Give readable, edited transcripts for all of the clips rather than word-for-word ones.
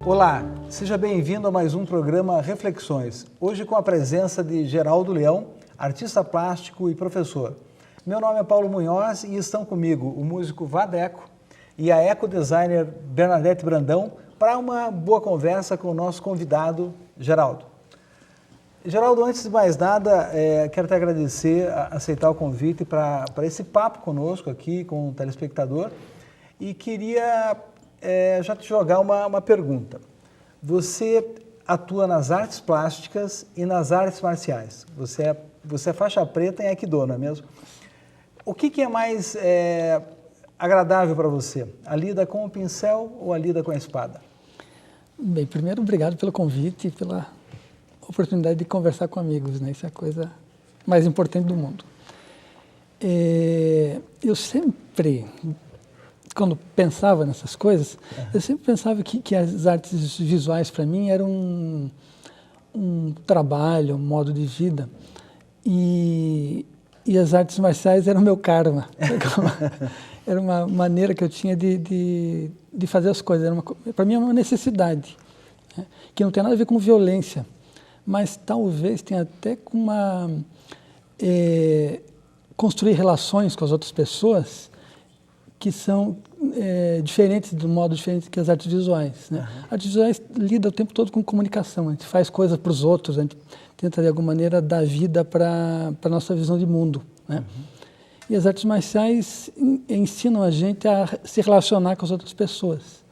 Olá, seja bem-vindo a mais um programa Reflexões. Hoje com a presença de Geraldo Leão, artista plástico e professor. Meu nome é Paulo Munhoz e estão comigo o músico Vadeco e a ecodesigner Bernadette Brandão para uma boa conversa com o nosso convidado, Geraldo. Geraldo, antes de mais nada, quero te agradecer a aceitar o convite para esse papo conosco aqui com o telespectador e queria já te jogar uma pergunta. Você atua nas artes plásticas e nas artes marciais. Você é faixa preta em Aikido, não é mesmo? O que é mais agradável para você? A lida com o pincel ou a lida com a espada? Bem, primeiro, obrigado pelo convite e pela oportunidade de conversar com amigos, né? Isso é a coisa mais importante do mundo. Eu sempre, quando pensava nessas coisas, eu sempre pensava que as artes visuais para mim eram um trabalho, um modo de vida, e as artes marciais eram o meu karma. Era uma maneira que eu tinha de fazer as coisas. Para mim é uma necessidade, né? Que não tem nada a ver com violência, mas talvez tenha até com construir relações com as outras pessoas que são diferentes, de um modo diferente que as artes visuais, né? As artes visuais lidam o tempo todo com comunicação, a gente faz coisas para os outros, a gente tenta de alguma maneira dar vida para a nossa visão de mundo, né? E as artes marciais ensinam a gente a se relacionar com as outras pessoas,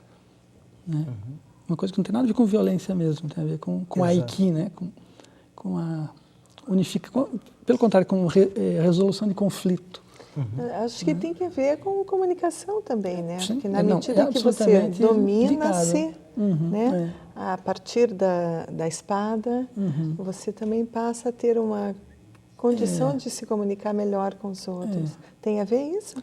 né? Uma coisa que não tem nada a ver com violência mesmo, tem a ver com a Aiki, né? Com a pelo contrário, com resolução de conflito. Acho que tem que ver com comunicação também, né? Sim, porque na medida que você domina-se, né? A partir da espada, você também passa a ter uma condição de se comunicar melhor com os outros. Tem a ver isso?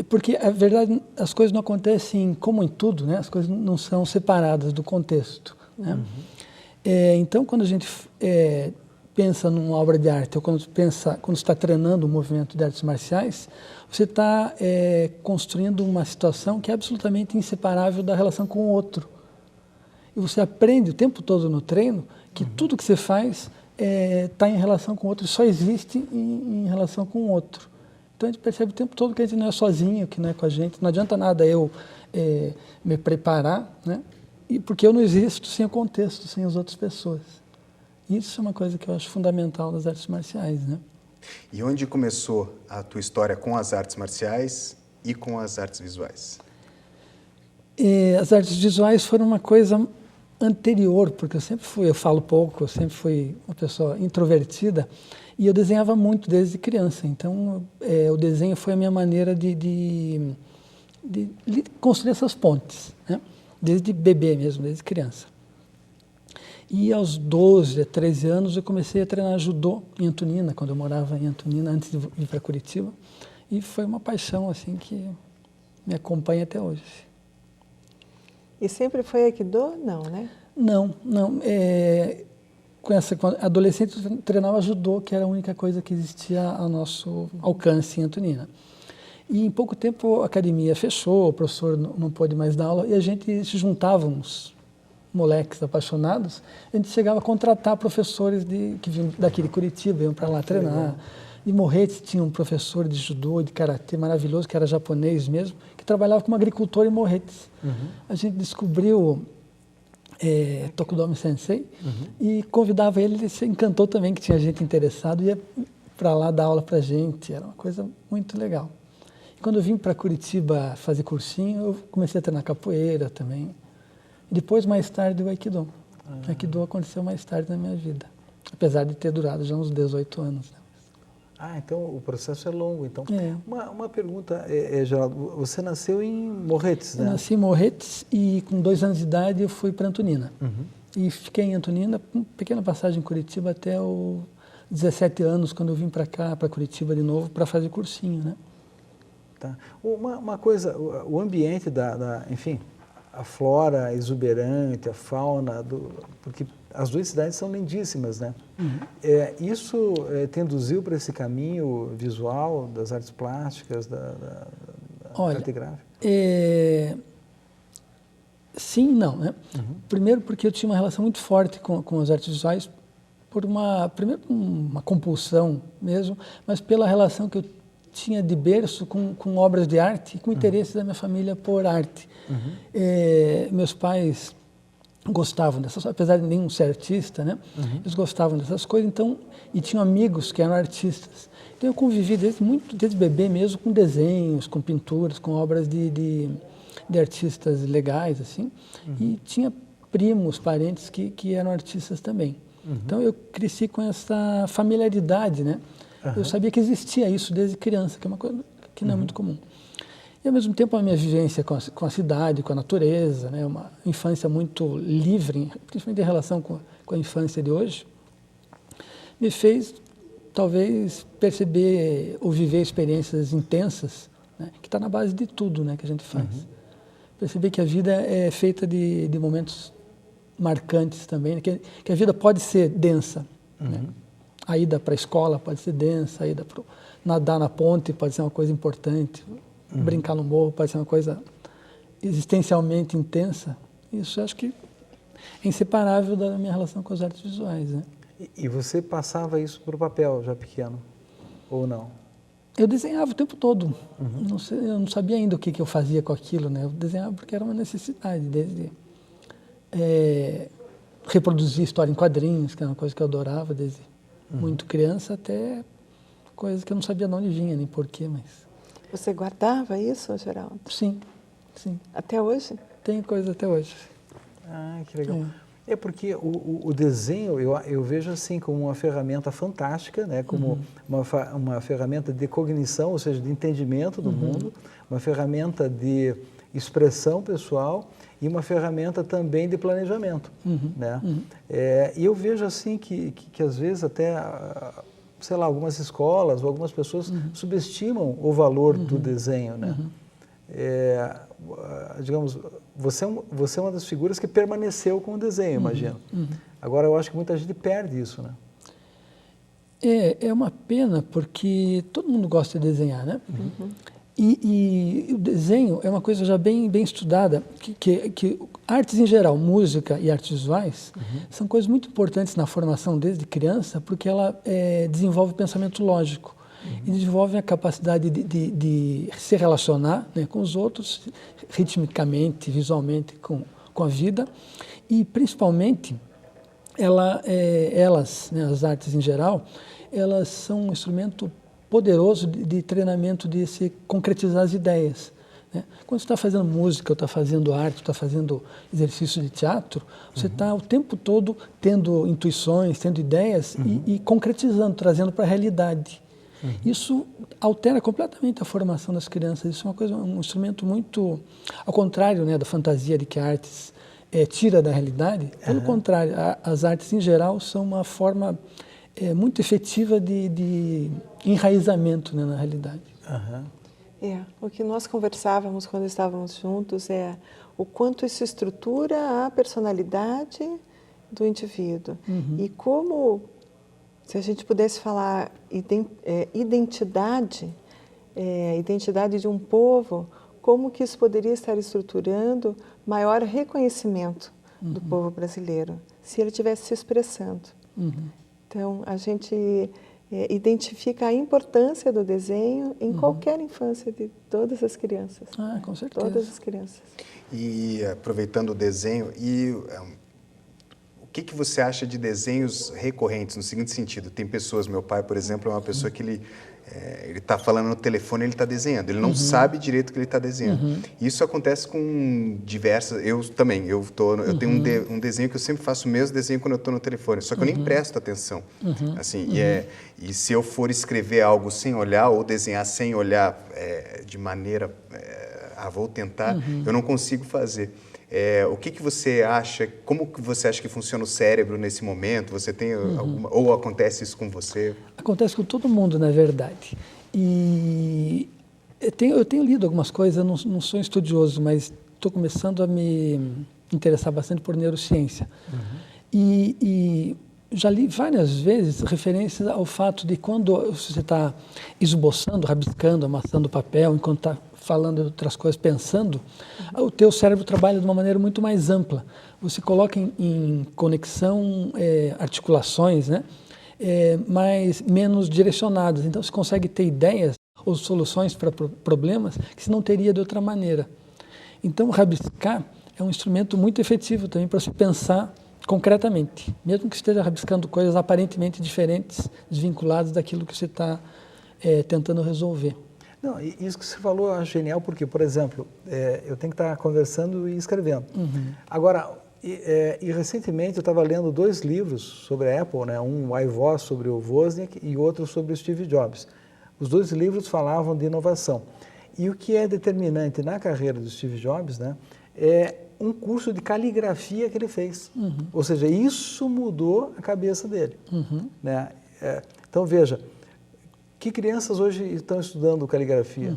Porque a verdade, as coisas não acontecem como em tudo, né? As coisas não são separadas do contexto, né? Então, quando a gente pensa numa obra de arte, ou quando está treinando um movimento de artes marciais, você está construindo uma situação que é absolutamente inseparável da relação com o outro. E você aprende o tempo todo no treino que tudo que você faz está em relação com o outro, só existe em relação com o outro. Então a gente percebe o tempo todo que a gente não é sozinho, que não é com a gente. Não adianta nada eu me preparar, né? Porque eu não existo sem o contexto, sem as outras pessoas. Isso é uma coisa que eu acho fundamental das artes marciais, né? E onde começou a tua história com as artes marciais e com as artes visuais? As artes visuais foram uma coisa anterior, porque eu falo pouco, eu sempre fui uma pessoa introvertida e eu desenhava muito desde criança. Então, o desenho foi a minha maneira de construir essas pontes, né? Desde bebê mesmo, desde criança. E aos 12, 13 anos eu comecei a treinar judô em Antonina, quando eu morava em Antonina, antes de vir para Curitiba. E foi uma paixão assim que me acompanha até hoje. E sempre foi Aikido? Não, né? Não. Quando adolescente eu treinava judô, que era a única coisa que existia ao nosso alcance em Antonina. E em pouco tempo a academia fechou, o professor não pôde mais dar aula e a gente se juntava uns moleques apaixonados, a gente chegava a contratar professores que vinham daqui de Curitiba, iam para lá treinar. E Morretes tinha um professor de judô e de karatê maravilhoso, que era japonês mesmo, que trabalhava como agricultor em Morretes. A gente descobriu Tokudomi Sensei e convidava ele se encantou também que tinha gente interessada, ia para lá dar aula para a gente, era uma coisa muito legal. E quando eu vim para Curitiba fazer cursinho, eu comecei a treinar capoeira também. Depois, mais tarde, o Aikido. O Aikido aconteceu mais tarde na minha vida, apesar de ter durado já uns 18 anos. Né? Então o processo é longo. Então. Uma pergunta, Geraldo, você nasceu em Morretes, né? Eu nasci em Morretes e com 2 anos de idade eu fui para Antonina. E fiquei em Antonina, com pequena passagem em Curitiba até os 17 anos, quando eu vim para cá, para Curitiba de novo, para fazer cursinho, né? Tá. Uma coisa, o ambiente enfim, a flora exuberante, a fauna, porque as duas cidades são lindíssimas, né? Isso te induziu para esse caminho visual das artes plásticas, da arte gráfica? Sim e não, né? Primeiro porque eu tinha uma relação muito forte com as artes visuais, primeiro uma compulsão mesmo, mas pela relação que eu tinha de berço com obras de arte e com interesse da minha família por arte. Meus pais gostavam dessas coisas, apesar de nenhum ser artista, né? Eles gostavam dessas coisas, então, e tinham amigos que eram artistas. Então eu convivi desde bebê mesmo com desenhos, com pinturas, com obras de artistas legais, assim, e tinha primos, parentes que eram artistas também. Então eu cresci com essa familiaridade, né? Eu sabia que existia isso desde criança, que é uma coisa que não é muito comum. E ao mesmo tempo a minha vivência com a cidade, com a natureza, né? Uma infância muito livre, principalmente em relação com a infância de hoje, me fez talvez perceber ou viver experiências intensas, né? Que está na base de tudo, né, que a gente faz. Perceber que a vida é feita de momentos marcantes também, né? Que a vida pode ser densa. Né? A ida para a escola pode ser densa, a ida para nadar na ponte pode ser uma coisa importante, brincar no morro pode ser uma coisa existencialmente intensa. Isso acho que é inseparável da minha relação com as artes visuais. Né? E você passava isso para o papel já pequeno, ou não? Eu desenhava o tempo todo. Eu não sabia ainda o que eu fazia com aquilo, né? Eu desenhava porque era uma necessidade, desde reproduzir história em quadrinhos, que era uma coisa que eu adorava desde muito criança, até coisas que eu não sabia de onde vinha, nem porquê, mas... Você guardava isso, Geraldo? Sim, sim. Até hoje? Tem coisa até hoje. Ah, que legal. É porque o desenho eu vejo assim como uma ferramenta fantástica, né? Como uma ferramenta de cognição, ou seja, de entendimento do mundo, uma ferramenta de expressão pessoal e uma ferramenta também de planejamento, né? E eu vejo assim que às vezes até, sei lá, algumas escolas ou algumas pessoas subestimam o valor do desenho, né? Digamos, você é uma das figuras que permaneceu com o desenho, imagino. Agora, eu acho que muita gente perde isso, né? É uma pena, porque todo mundo gosta de desenhar, né? E o desenho é uma coisa já bem estudada, que artes em geral, música e artes visuais, são coisas muito importantes na formação desde criança, porque ela desenvolve o pensamento lógico. E desenvolve a capacidade de se relacionar, né, com os outros, ritmicamente, visualmente, com a vida. E, principalmente, elas, né, as artes em geral, elas são um instrumento poderoso de treinamento de se concretizar as ideias. Né? Quando você está fazendo música, ou está fazendo arte, ou está fazendo exercício de teatro, você está o tempo todo tendo intuições, tendo ideias e concretizando, trazendo para a realidade. Isso altera completamente a formação das crianças. Isso é um instrumento muito, ao contrário, né, da fantasia de que a artes tira da realidade. Pelo contrário, as artes em geral são uma forma muito efetiva de enraizamento, né, na realidade. O que nós conversávamos quando estávamos juntos é o quanto isso estrutura a personalidade do indivíduo e como, se a gente pudesse falar identidade de um povo, como que isso poderia estar estruturando maior reconhecimento do povo brasileiro, se ele estivesse se expressando. Então, a gente identifica a importância do desenho em qualquer infância de todas as crianças. Com certeza. Todas as crianças. E aproveitando o desenho, o que você acha de desenhos recorrentes, no seguinte sentido? Tem pessoas, meu pai, por exemplo, é uma pessoa que ele está falando no telefone, ele está desenhando, ele não sabe direito o que ele está desenhando. Isso acontece com diversas... Eu também, eu tenho um desenho que eu sempre faço o mesmo desenho quando eu estou no telefone, só que eu nem presto atenção. Assim, e se eu for escrever algo sem olhar ou desenhar sem olhar de maneira... vou tentar, eu não consigo fazer. O que você acha, como que você acha que funciona o cérebro nesse momento? Você tem alguma, ou acontece isso com você? Acontece com todo mundo, na verdade. E eu tenho lido algumas coisas, eu não sou estudioso, mas estou começando a me interessar bastante por neurociência. E já li várias vezes referências ao fato de quando você está esboçando, rabiscando, amassando papel, enquanto está falando de outras coisas, pensando, o teu cérebro trabalha de uma maneira muito mais ampla. Você coloca em conexão articulações, né? Menos direcionadas. Então, você consegue ter ideias ou soluções para problemas que você não teria de outra maneira. Então, rabiscar é um instrumento muito efetivo também para você pensar concretamente, mesmo que esteja rabiscando coisas aparentemente diferentes, desvinculadas daquilo que você está tentando resolver. Não, isso que você falou eu acho genial, porque, por exemplo, eu tenho que estar conversando e escrevendo. Agora, recentemente eu estava lendo 2 livros sobre a Apple, né? Um iVoz sobre o Wozniak e outro sobre o Steve Jobs. Os 2 livros falavam de inovação. E o que é determinante na carreira do Steve Jobs, né, é um curso de caligrafia que ele fez. Ou seja, isso mudou a cabeça dele. Né? Então, veja, que crianças hoje estão estudando caligrafia?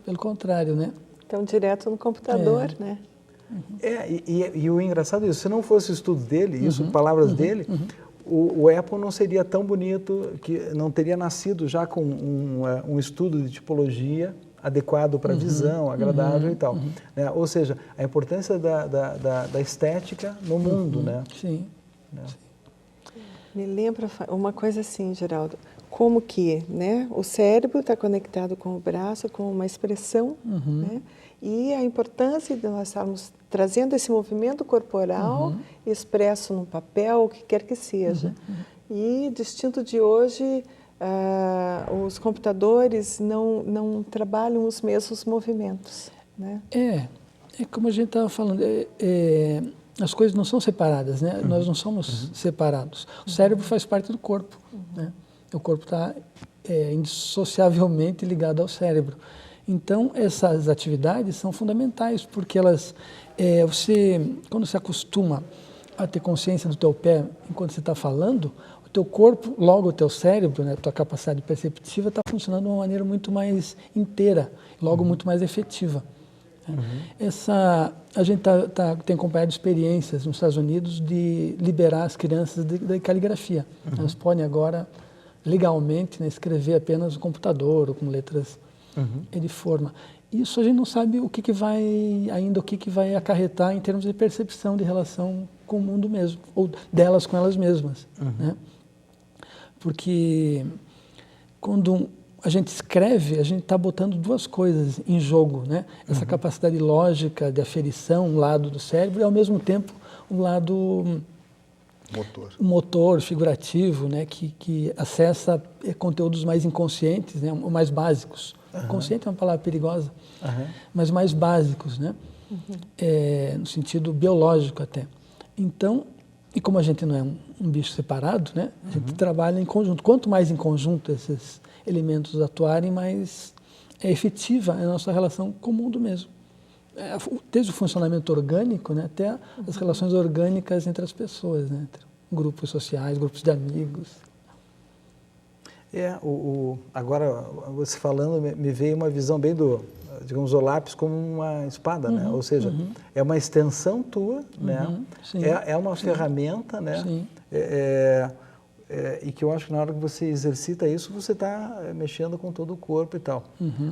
Pelo contrário, né? Estão direto no computador, né? E o engraçado é isso, se não fosse o estudo dele, isso, palavras dele, o Apple não seria tão bonito, que não teria nascido já com um estudo de tipologia adequado para a visão, agradável e tal. Né? Ou seja, a importância da estética no mundo, né? Sim. Né? Me lembra uma coisa assim, Geraldo, como que, né, o cérebro está conectado com o braço, com uma expressão, né? E a importância de nós estarmos trazendo esse movimento corporal expresso no papel, o que quer que seja. E, distinto de hoje, os computadores não trabalham os mesmos movimentos, né? É como a gente estava falando, as coisas não são separadas, né? Nós não somos separados. O cérebro faz parte do corpo, né? O corpo está indissociavelmente ligado ao cérebro. Então, essas atividades são fundamentais, porque elas, quando você acostuma a ter consciência do teu pé enquanto você está falando, o teu corpo, logo o teu cérebro, né, a tua capacidade perceptiva está funcionando de uma maneira muito mais inteira, logo muito mais efetiva. A gente tem acompanhado experiências nos Estados Unidos de liberar as crianças da caligrafia. Elas podem agora, legalmente, né, escrever apenas no computador ou com letras de forma. Isso a gente não sabe o que vai acarretar em termos de percepção de relação com o mundo mesmo, ou delas com elas mesmas. Né? Porque quando a gente escreve, a gente está botando 2 coisas em jogo, né? Essa capacidade lógica de aferição, um lado do cérebro, e ao mesmo tempo um lado motor figurativo, né? que acessa conteúdos mais inconscientes, né? Ou mais básicos. Consciente é uma palavra perigosa, mas mais básicos, né? No sentido biológico até. Então, e como a gente não é um bicho separado, né? A gente trabalha em conjunto. Quanto mais em conjunto esses elementos atuarem, mais efetiva é a nossa relação com o mundo mesmo. Desde o funcionamento orgânico, né, até as relações orgânicas entre as pessoas, né? Entre grupos sociais, grupos de amigos. Agora, você falando, me veio uma visão bem digamos, o lápis como uma espada, né? Ou seja, é uma extensão tua, né? É uma ferramenta, né? E que eu acho que na hora que você exercita isso, você está mexendo com todo o corpo e tal.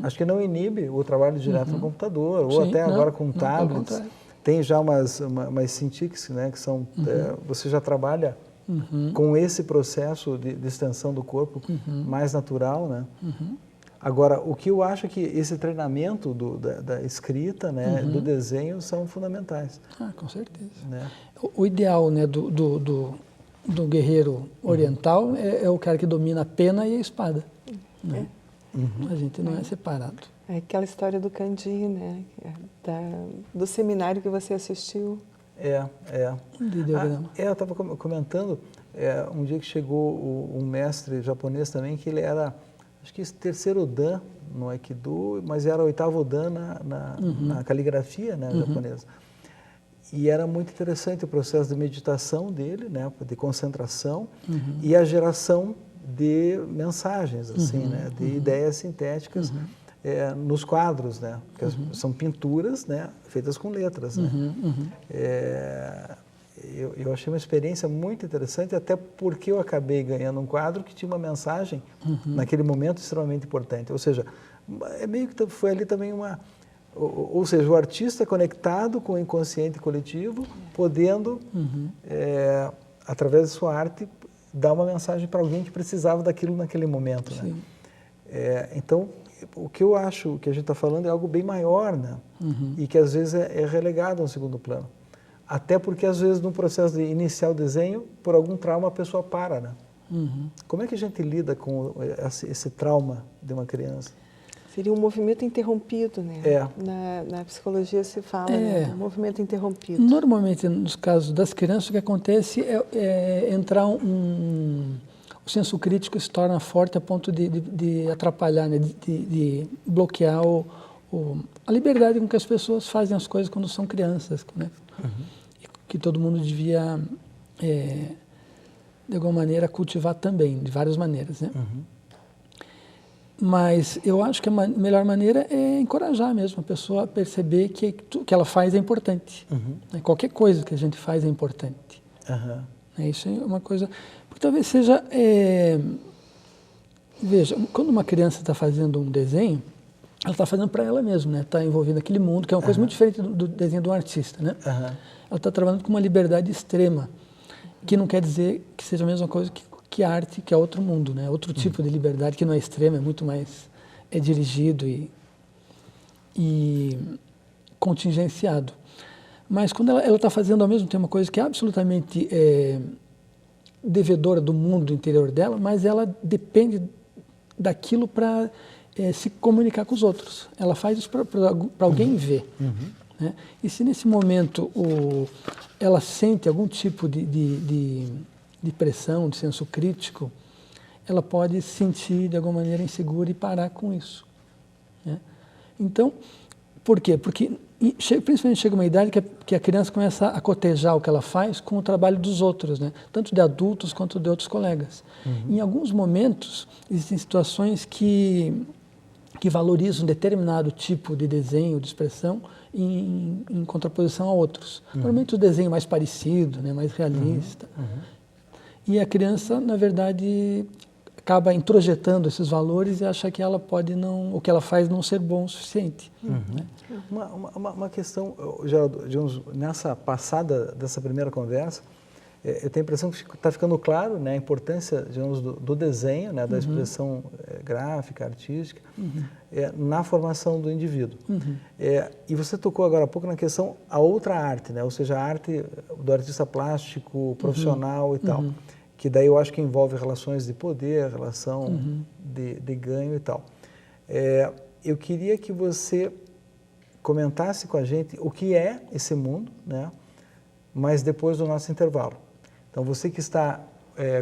Acho que não inibe o trabalho direto no computador, ou até agora com tablets. Tem já umas Cintiqs, né? Que são, você já trabalha com esse processo de extensão do corpo mais natural, né? Agora, o que eu acho é que esse treinamento da escrita, né, do desenho, são fundamentais. Com certeza. Né? O ideal, né, do guerreiro oriental é o cara que domina a pena e a espada. Né? A gente não é separado. É aquela história do Kandi, né? Do seminário que você assistiu. Eu estava comentando, um dia que chegou um mestre japonês também, que ele era, acho que 3º Dan no Aikido, mas era 8º Dan na caligrafia, né, japonesa. E era muito interessante o processo de meditação dele, né, de concentração, e a geração de mensagens, assim, né, de ideias sintéticas, nos quadros, né? Porque são pinturas, né, feitas com letras, né? Eu achei uma experiência muito interessante, até porque eu acabei ganhando um quadro que tinha uma mensagem, naquele momento, extremamente importante. Ou seja, meio que foi ali também ou seja, o artista conectado com o inconsciente coletivo, podendo, através de sua arte, dar uma mensagem para alguém que precisava daquilo naquele momento, né? Então, o que eu acho que a gente está falando é algo bem maior, né? E que às vezes é relegado a um segundo plano. Até porque, às vezes, no processo de iniciar o desenho, por algum trauma, a pessoa para, né? Como é que a gente lida com esse trauma de uma criança? Seria um movimento interrompido, né? Na psicologia se fala, né? Um movimento interrompido. Normalmente, nos casos das crianças, o que acontece é entrar o senso crítico se torna forte a ponto de atrapalhar, né? de bloquear a liberdade com que as pessoas fazem as coisas quando são crianças, né? Que todo mundo devia, de alguma maneira, cultivar também, de várias maneiras, né? Mas eu acho que a melhor maneira é encorajar mesmo a pessoa a perceber que o que ela faz é importante. Né? Qualquer coisa que a gente faz é importante. Isso é uma coisa... Porque talvez seja... Veja, quando uma criança está fazendo um desenho, ela está fazendo para ela mesma, né? Está envolvida naquele mundo, que é uma coisa muito diferente do desenho do artista, né? Ela está trabalhando com uma liberdade extrema, que não quer dizer que seja a mesma coisa que a arte, que é outro mundo, né? Outro tipo de liberdade que não é extrema, é muito mais dirigido e contingenciado. Mas quando ela está fazendo ao mesmo tempo uma coisa que é absolutamente devedora do mundo interior dela, mas ela depende daquilo para se comunicar com os outros. Ela faz isso para alguém ver. Né? E se nesse momento ela sente algum tipo de pressão, de senso crítico, ela pode se sentir de alguma maneira insegura e parar com isso. Né? Então, por quê? Porque principalmente chega uma idade que a criança começa a cotejar o que ela faz com o trabalho dos outros, né? Tanto de adultos quanto de outros colegas. Em alguns momentos, existem situações que valorizam um determinado tipo de desenho, de expressão, em contraposição a outros. Normalmente o desenho mais parecido, né, mais realista. E a criança, na verdade, acaba introjetando esses valores e acha que ela pode o que ela faz não ser bom o suficiente. Né? Uma questão, Geraldo, nessa passada dessa primeira conversa, eu tenho a impressão que está ficando claro, né, a importância, digamos, do desenho, né, da expressão gráfica, artística, na formação do indivíduo. E você tocou agora há pouco na questão a outra arte, né, ou seja, a arte do artista plástico, profissional e tal, que daí eu acho que envolve relações de poder, relação de ganho e tal. Eu queria que você comentasse com a gente o que é esse mundo, né, mas depois do nosso intervalo. Então, você que está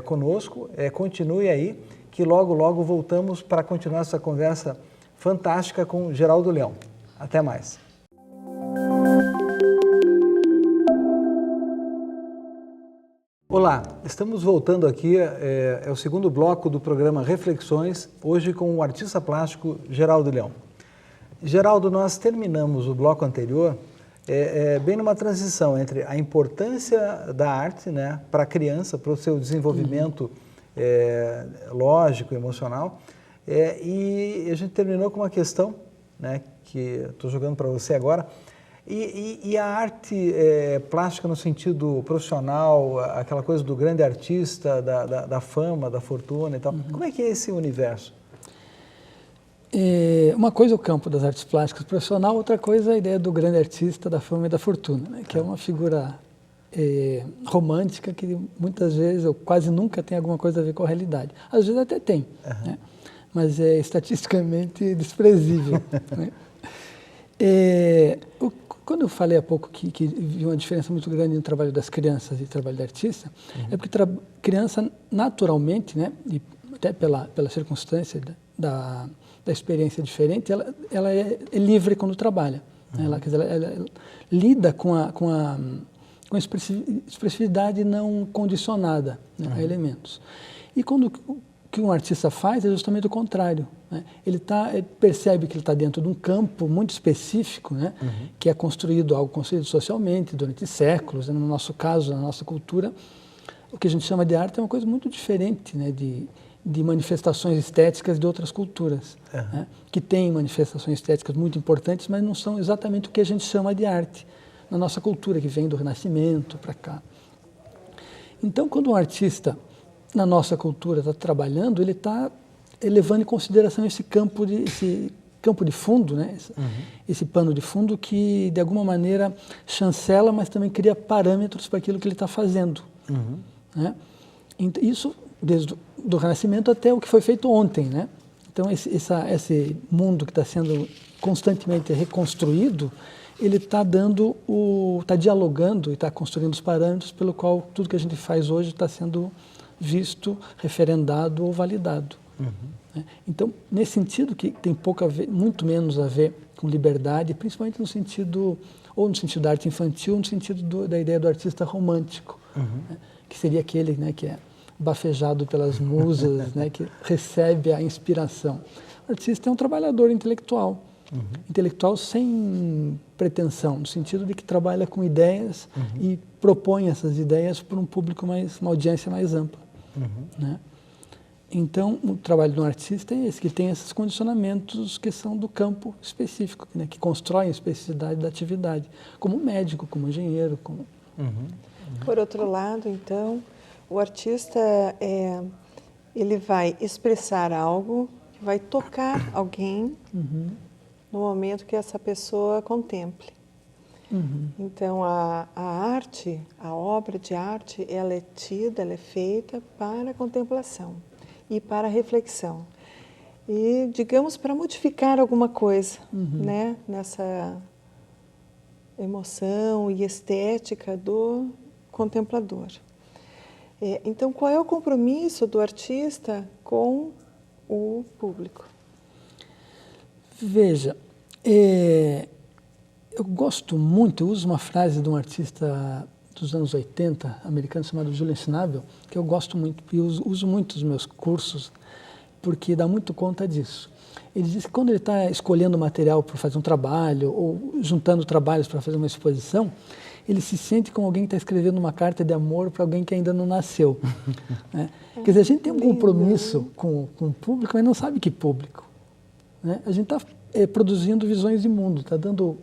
conosco, continue aí, que logo, logo voltamos para continuar essa conversa fantástica com Geraldo Leão. Até mais. Olá, estamos voltando aqui, é o segundo bloco do programa Reflexões, hoje com o artista plástico Geraldo Leão. Geraldo, nós terminamos o bloco anterior bem numa transição entre a importância da arte, né, para a criança, para o seu desenvolvimento lógico, emocional, e a gente terminou com uma questão, né, que estou jogando para você agora, e a arte plástica no sentido profissional, aquela coisa do grande artista, da fama, da fortuna e tal. Como é que é esse universo? Uma coisa é o campo das artes plásticas profissional, outra coisa é a ideia do grande artista, da fama e da fortuna, né? Que é uma figura romântica que muitas vezes, ou quase nunca, tem alguma coisa a ver com a realidade. Às vezes até tem, né? Mas é estatisticamente desprezível. Né? Quando eu falei há pouco que vi uma diferença muito grande no trabalho das crianças e no trabalho do artista, é porque criança, naturalmente, né, e até pela circunstância da experiência diferente, ela é livre quando trabalha. Né? Ela lida com a expressividade não condicionada, né, a elementos. E quando o que um artista faz é justamente o contrário, né? Ele percebe que ele está dentro de um campo muito específico, né? Que é algo construído socialmente durante séculos, né? No nosso caso, na nossa cultura, o que a gente chama de arte é uma coisa muito diferente, né? De manifestações estéticas de outras culturas, né? Que têm manifestações estéticas muito importantes, mas não são exatamente o que a gente chama de arte na nossa cultura, que vem do Renascimento para cá. Então, quando um artista na nossa cultura está trabalhando, ele está levando em consideração esse campo de fundo, né? Esse pano de fundo que, de alguma maneira, chancela, mas também cria parâmetros para aquilo que ele está fazendo. Né? Isso desde do Renascimento até o que foi feito ontem, né? Então, esse mundo que está sendo constantemente reconstruído, ele está dialogando e está construindo os parâmetros pelo qual tudo que a gente faz hoje está sendo visto, referendado ou validado. Né? Então, nesse sentido que tem muito menos a ver com liberdade, principalmente no sentido da arte infantil, ou no sentido da ideia do artista romântico, né? Que seria aquele, né, que é bafejado pelas musas, né, que recebe a inspiração. O artista é um trabalhador intelectual, intelectual sem pretensão, no sentido de que trabalha com ideias e propõe essas ideias para um público uma audiência mais ampla. Né? Então, o trabalho de um artista é esse, que tem esses condicionamentos que são do campo específico, né, que constroem a especificidade da atividade, como médico, como engenheiro. Por outro lado, então, o artista ele vai expressar algo que vai tocar alguém no momento que essa pessoa contemple. Então, a arte, a obra de arte, ela é tida, ela é feita para a contemplação e para a reflexão. E, digamos, para modificar alguma coisa, né, nessa emoção e estética do contemplador. Então, qual é o compromisso do artista com o público? Veja, eu gosto muito, eu uso uma frase de um artista dos anos 80, americano, chamado Julian Schnabel, que eu gosto muito e uso muito nos meus cursos, porque dá muito conta disso. Ele diz que quando ele está escolhendo material para fazer um trabalho ou juntando trabalhos para fazer uma exposição, ele se sente como alguém que está escrevendo uma carta de amor para alguém que ainda não nasceu. Né? Quer dizer, a gente tem um compromisso com o público, mas não sabe que público. Né? A gente está produzindo visões de mundo, está dando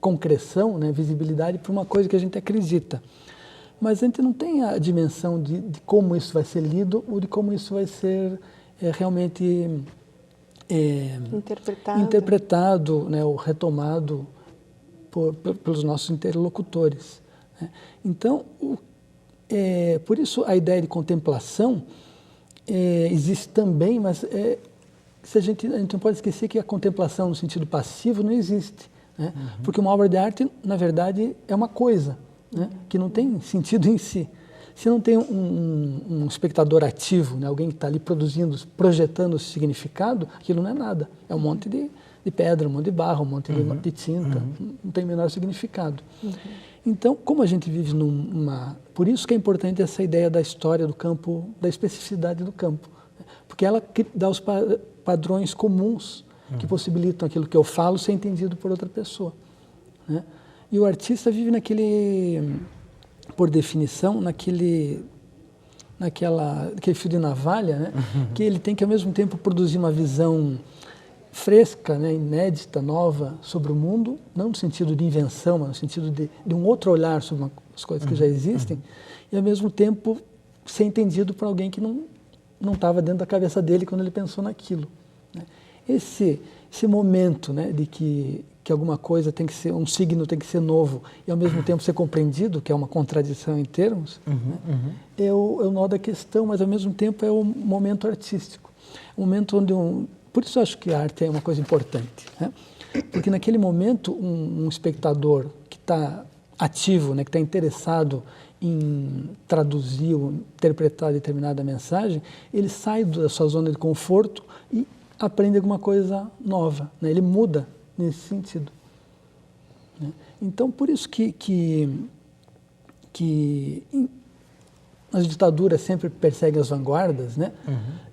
concreção, né, visibilidade para uma coisa que a gente acredita. Mas a gente não tem a dimensão de como isso vai ser lido ou de como isso vai ser realmente interpretado, né, ou retomado pelos nossos interlocutores. Né? Então, por isso a ideia de contemplação existe também, mas a gente não pode esquecer que a contemplação no sentido passivo não existe. Né? Porque uma obra de arte, na verdade, é uma coisa, né, que não tem sentido em si. Se não tem um espectador ativo, né, alguém que está ali produzindo, projetando o significado, aquilo não é nada. É um monte de pedra, um monte de barro, um monte de tinta, não tem o menor significado. Então, como a gente vive Por isso que é importante essa ideia da história do campo, da especificidade do campo. Porque ela dá os padrões comuns que possibilitam aquilo que eu falo ser entendido por outra pessoa. Né? E o artista vive por definição, naquele fio de navalha, né? Que ele tem que, ao mesmo tempo, produzir uma visão fresca, né, inédita, nova sobre o mundo, não no sentido de invenção, mas no sentido de um outro olhar sobre as coisas que já existem, e, ao mesmo tempo, ser entendido por alguém que não estava dentro da cabeça dele quando ele pensou naquilo. Né? Esse momento, né, de que alguma coisa tem que ser, um signo tem que ser novo e ao mesmo tempo ser compreendido, que é uma contradição em termos, né, é o nó da questão, mas ao mesmo tempo é o momento artístico. Um momento onde por isso eu acho que a arte é uma coisa importante, né? Porque naquele momento um espectador que está ativo, né, que está interessado em traduzir ou interpretar determinada mensagem, ele sai da sua zona de conforto e aprende alguma coisa nova, né? Ele muda nesse sentido. Né? Então, por isso que as ditaduras sempre perseguem as vanguardas, né?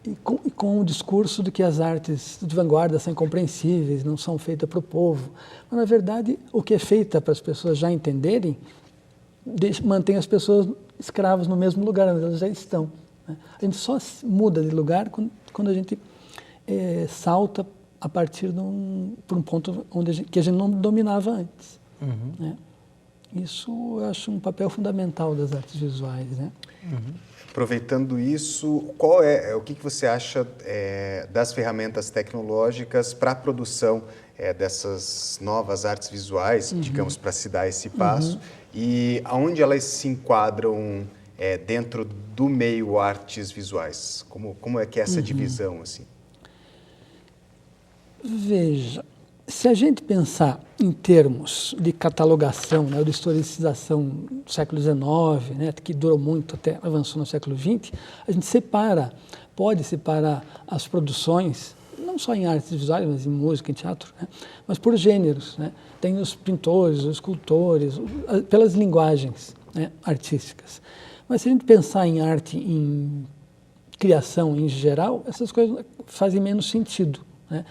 E com o discurso de que as artes de vanguarda são incompreensíveis, não são feitas para o povo. Mas, na verdade, o que é feito para as pessoas já entenderem, mantém as pessoas escravas no mesmo lugar onde elas já estão, né? A gente só muda de lugar quando a gente salta a partir por um ponto que a gente não dominava antes, né? Isso eu acho um papel fundamental das artes visuais, né? Aproveitando isso, o que você acha das ferramentas tecnológicas para a produção dessas novas artes visuais, digamos, para se dar esse passo, e aonde elas se enquadram dentro do meio artes visuais? Como é que é essa divisão, assim? Veja, se a gente pensar em termos de catalogação, né, ou de historicização do século XIX, né, que durou muito até avançou no século XX, a gente pode separar as produções, não só em artes visuais, mas em música, em teatro, né, mas por gêneros, né? Tem os pintores, os escultores, pelas linguagens, né, artísticas. Mas se a gente pensar em arte, em criação em geral, essas coisas fazem menos sentido, né?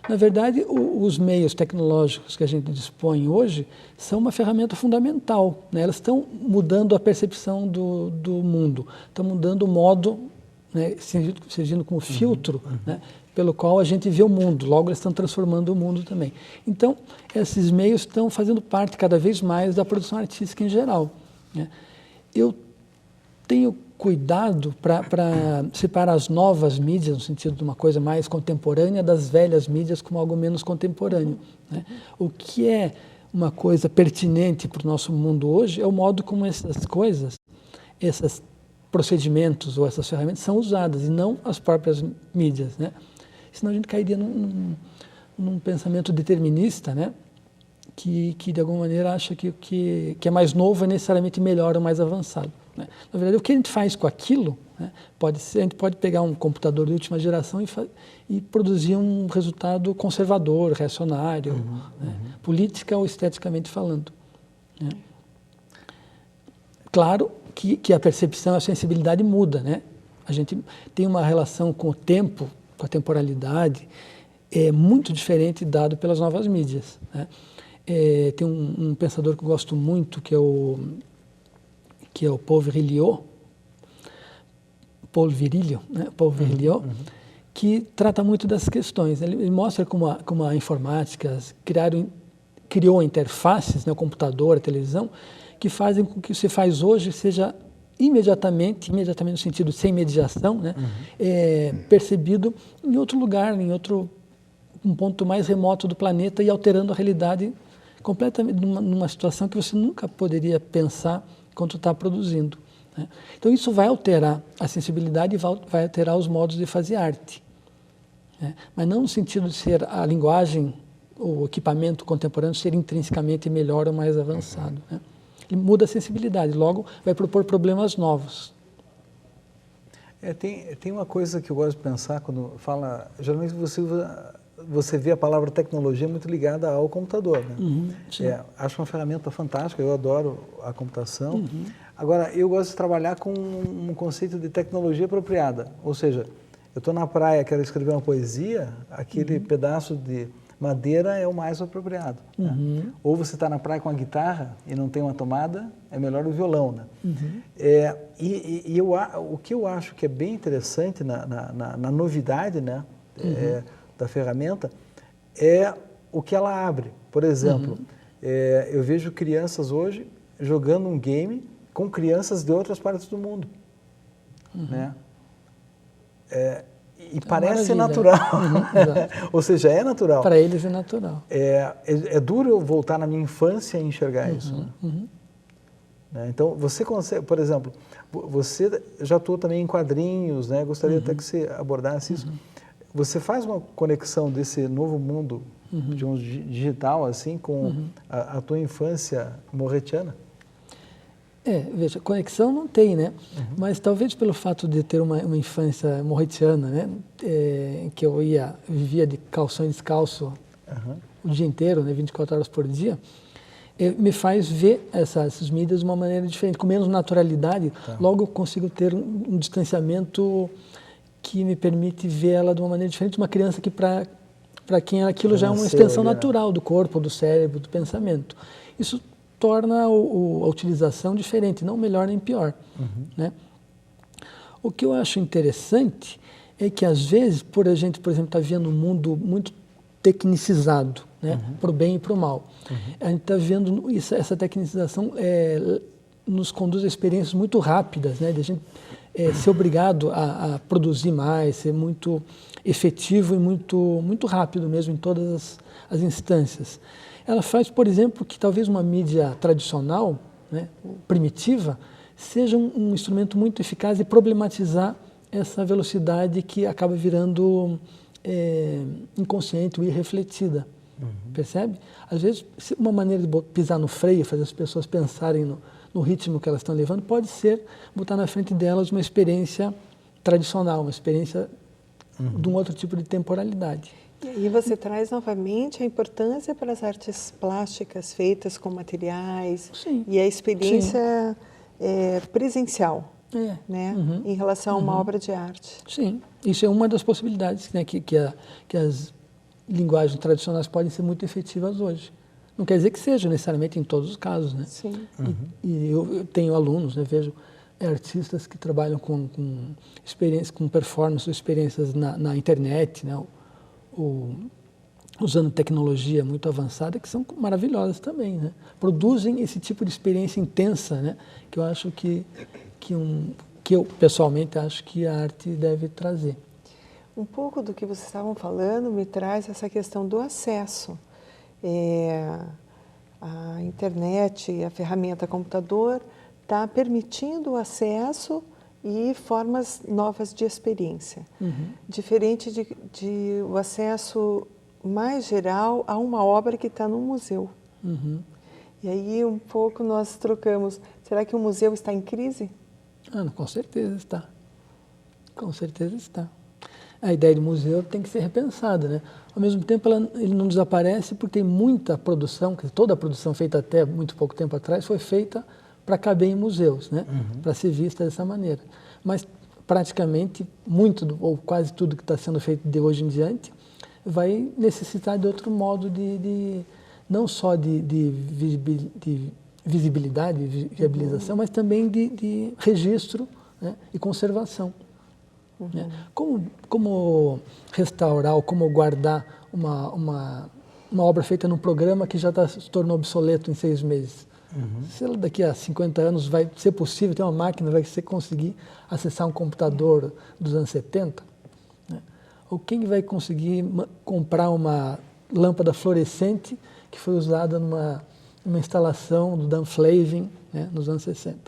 Na verdade, os meios tecnológicos que a gente dispõe hoje são uma ferramenta fundamental, né? Elas estão mudando a percepção do mundo, estão mudando o modo, né, servindo como filtro, né, pelo qual a gente vê o mundo, logo eles estão transformando o mundo também. Então, esses meios estão fazendo parte cada vez mais da produção artística em geral, né? Eu tenho cuidado para separar as novas mídias, no sentido de uma coisa mais contemporânea, das velhas mídias como algo menos contemporâneo, né? O que é uma coisa pertinente para o nosso mundo hoje é o modo como essas coisas, esses procedimentos ou essas ferramentas são usadas, e não as próprias mídias, né? Senão a gente cairia num pensamento determinista, né? Que de alguma maneira acha que o que é mais novo é necessariamente melhor ou mais avançado, né? Na verdade, o que a gente faz com aquilo, né, a gente pode pegar um computador de última geração e produzir um resultado conservador, reacionário, né, política ou esteticamente falando, né? Claro que a percepção, a sensibilidade muda, né? A gente tem uma relação com o tempo, com a temporalidade, muito diferente dado pelas novas mídias, né? Tem um pensador que eu gosto muito, que é o Paul Virilio, né? Paul Virilio, que trata muito dessas questões. Ele mostra como a informática criou interfaces, né, o computador, a televisão, que fazem com que o que se faz hoje seja imediatamente no sentido de sem mediação, né, percebido em outro lugar, um ponto mais remoto do planeta, e alterando a realidade completamente numa situação que você nunca poderia pensar quando está produzindo, né? Então isso vai alterar a sensibilidade e vai alterar os modos de fazer arte, né? Mas não no sentido de ser a linguagem, o equipamento contemporâneo ser intrinsecamente melhor ou mais avançado, né? Ele muda a sensibilidade, logo vai propor problemas novos. Tem uma coisa que eu gosto de pensar quando fala, geralmente você vê a palavra tecnologia muito ligada ao computador, né? Acho uma ferramenta fantástica, eu adoro a computação. Agora, eu gosto de trabalhar com um conceito de tecnologia apropriada, ou seja, eu estou na praia, quero escrever uma poesia, aquele pedaço de madeira é o mais apropriado, né? Ou você está na praia com a guitarra e não tem uma tomada, é melhor o violão, né? O que eu acho que é bem interessante na novidade, né, da ferramenta, é o que ela abre. Por exemplo, eu vejo crianças hoje jogando um game com crianças de outras partes do mundo, né? E parece natural, ou seja, é natural. Para eles é natural. É duro eu voltar na minha infância e enxergar isso, né? Então, você consegue, por exemplo, você já atuou também em quadrinhos, né? Gostaria até que você abordasse isso. Você faz uma conexão desse novo mundo de um digital assim com a tua infância morretiana? Veja, conexão não tem, né? Mas talvez pelo fato de ter uma infância morretiana, né? Que eu vivia de calção e descalço o dia inteiro, né? 24 horas por dia, me faz ver essas mídias de uma maneira diferente, com menos naturalidade. Tá. Logo eu consigo ter um distanciamento que me permite ver ela de uma maneira diferente de uma criança que para quem aquilo já é uma extensão natural do corpo, do cérebro, do pensamento. Isso torna a utilização diferente, não melhor nem pior. Né? O que eu acho interessante é que, às vezes, por a gente, por exemplo, estar vendo um mundo muito tecnicizado, né? Para o bem e para o mal. A gente está vendo essa tecnicização nos conduz a experiências muito rápidas, né? De a gente ser obrigado a produzir mais, ser muito efetivo e muito rápido mesmo em todas as instâncias. Ela faz, por exemplo, que talvez uma mídia tradicional, né, primitiva, seja um instrumento muito eficaz de problematizar essa velocidade que acaba virando inconsciente ou irrefletida. Percebe? Às vezes, uma maneira de pisar no freio, fazer as pessoas pensarem no ritmo que elas estão levando, pode ser botar na frente delas uma experiência tradicional, uma experiência de um outro tipo de temporalidade. E aí você traz novamente a importância para as artes plásticas feitas com materiais. Sim. E a experiência presencial, né? Em relação a uma obra de arte. Sim, isso é uma das possibilidades, né, que as linguagens tradicionais podem ser muito efetivas hoje. Não quer dizer que seja necessariamente em todos os casos, né? Sim. E eu tenho alunos, né, vejo artistas que trabalham com experiências, com performance, experiências na internet, né, usando tecnologia muito avançada, que são maravilhosas também, né? Produzem esse tipo de experiência intensa, né, que eu acho que eu pessoalmente acho que a arte deve trazer. Um pouco do que vocês estavam falando me traz essa questão do acesso. A internet, a ferramenta computador está permitindo o acesso e formas novas de experiência. Diferente de o acesso mais geral a uma obra que está num museu. E aí um pouco nós trocamos. Será que o museu está em crise? Com certeza está. Com certeza está. A ideia do museu tem que ser repensada, né? Ao mesmo tempo, ele não desaparece porque tem muita produção, toda a produção feita até muito pouco tempo atrás foi feita para caber em museus, né? Para ser vista dessa maneira. Mas praticamente ou quase tudo que está sendo feito de hoje em diante vai necessitar de outro modo não só de visibilidade, viabilização, mas também de registro, né, e conservação. Né? Como restaurar ou como guardar uma obra feita num programa que já se tornou obsoleto em 6 meses? Se ela daqui a 50 anos vai ser possível ter uma máquina, vai ser conseguir acessar um computador dos anos 70? Né? Ou quem vai conseguir comprar uma lâmpada fluorescente que foi usada numa instalação do Dan Flavin, né, nos anos 60?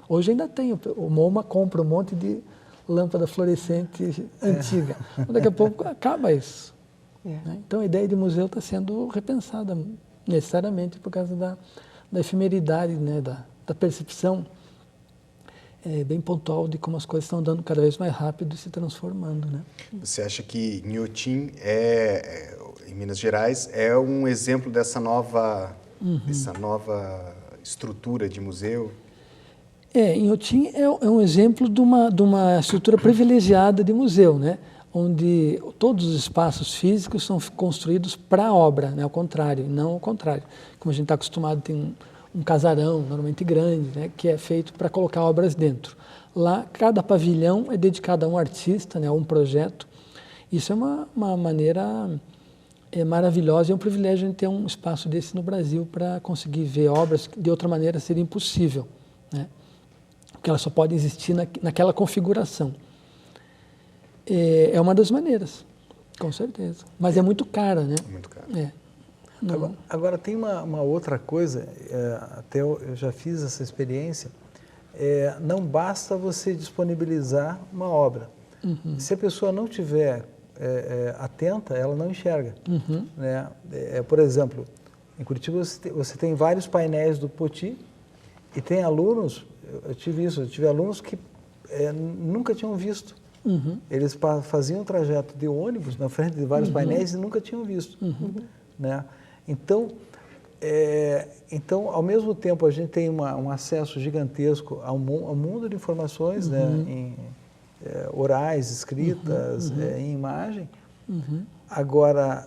Hoje ainda tem, o MoMA compra um monte de lâmpada fluorescente antiga. Daqui a pouco acaba isso. Né? Então a ideia de museu está sendo repensada necessariamente por causa da efemeridade, né, da percepção bem pontual de como as coisas estão andando cada vez mais rápido e se transformando. Né? Você acha que Inhotim, em Minas Gerais, é um exemplo dessa nova estrutura de museu? Inhotim é um exemplo de uma estrutura privilegiada de museu, né? Onde todos os espaços físicos são construídos para a obra, né? Ao contrário, não ao contrário. Como a gente está acostumado, tem um casarão, normalmente grande, né? Que é feito para colocar obras dentro. Lá, cada pavilhão é dedicado a um artista, né? A um projeto. Isso é uma maneira maravilhosa e é um privilégio de ter um espaço desse no Brasil para conseguir ver obras que de outra maneira seria impossível, né? Porque ela só pode existir naquela configuração. É uma das maneiras, com certeza. Mas é muito cara, né? Muito cara. Agora, tem uma outra coisa, até eu já fiz essa experiência, não basta você disponibilizar uma obra. Se a pessoa não tiver atenta, ela não enxerga. Né? Por exemplo, em Curitiba você tem vários painéis do Poti e tem alunos... Eu tive alunos que nunca tinham visto. Eles faziam um trajeto de ônibus na frente de vários painéis e nunca tinham visto. Né? Então, Então, ao mesmo tempo, a gente tem um acesso gigantesco ao mundo de informações, né, em orais, escritas, em imagem. Agora,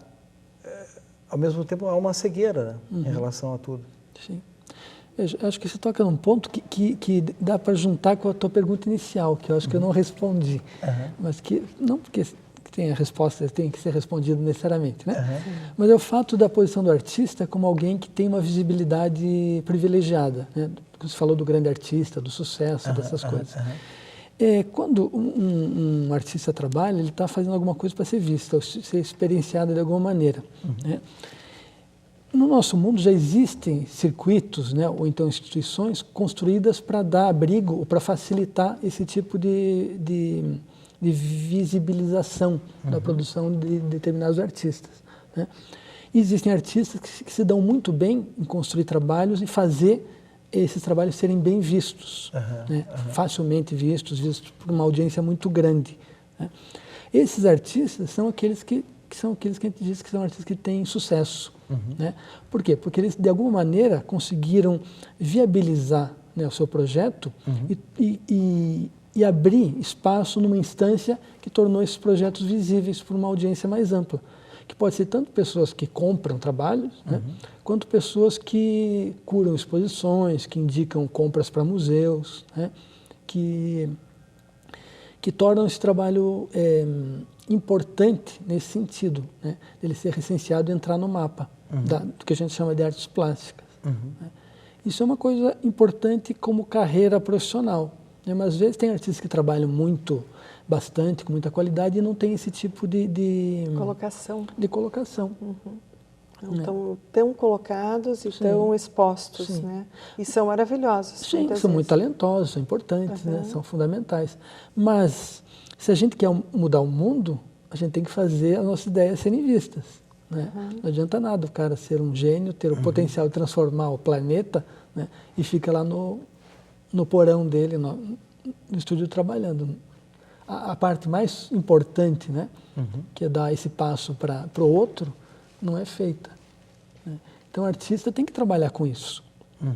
ao mesmo tempo, há uma cegueira, né, em relação a tudo. Sim. Eu acho que você toca num ponto que dá para juntar com a tua pergunta inicial, que eu acho que eu não respondi, mas que não porque tem a resposta tem que ser respondido necessariamente, né? Mas é o fato da posição do artista como alguém que tem uma visibilidade privilegiada, né? Você falou do grande artista, do sucesso, dessas coisas. Quando um artista trabalha, ele está fazendo alguma coisa para ser visto, ou ser experienciado de alguma maneira, né? No nosso mundo já existem circuitos, né, ou então instituições construídas para dar abrigo ou para facilitar esse tipo de visibilização da produção de determinados artistas, né? E existem artistas que se dão muito bem em construir trabalhos e fazer esses trabalhos serem bem vistos, né? Facilmente vistos por uma audiência muito grande, né? Esses artistas são aqueles que a gente diz que são artistas que têm sucesso, né? Por quê? Porque eles, de alguma maneira, conseguiram viabilizar, né, o seu projeto e abrir espaço numa instância que tornou esses projetos visíveis para uma audiência mais ampla, que pode ser tanto pessoas que compram trabalhos, né, quanto pessoas que curam exposições, que indicam compras para museus, né, que tornam esse trabalho importante nesse sentido, né, ele ser recenseado e entrar no mapa do que a gente chama de artes plásticas. Né. Isso é uma coisa importante como carreira profissional, né, mas às vezes tem artistas que trabalham bastante, com muita qualidade e não tem esse tipo de colocação. Não tão colocados e tão expostos, né? E são maravilhosos. Sim, são muito talentosos, são importantes, né? São fundamentais. Mas se a gente quer mudar o mundo, a gente tem que fazer as nossas ideias serem vistas, né? Não adianta nada o cara ser um gênio, ter o potencial de transformar o planeta, né, e fica lá no porão dele, no estúdio trabalhando. A parte mais importante, né, que é dar esse passo para o outro, não é feita, né? Então o artista tem que trabalhar com isso,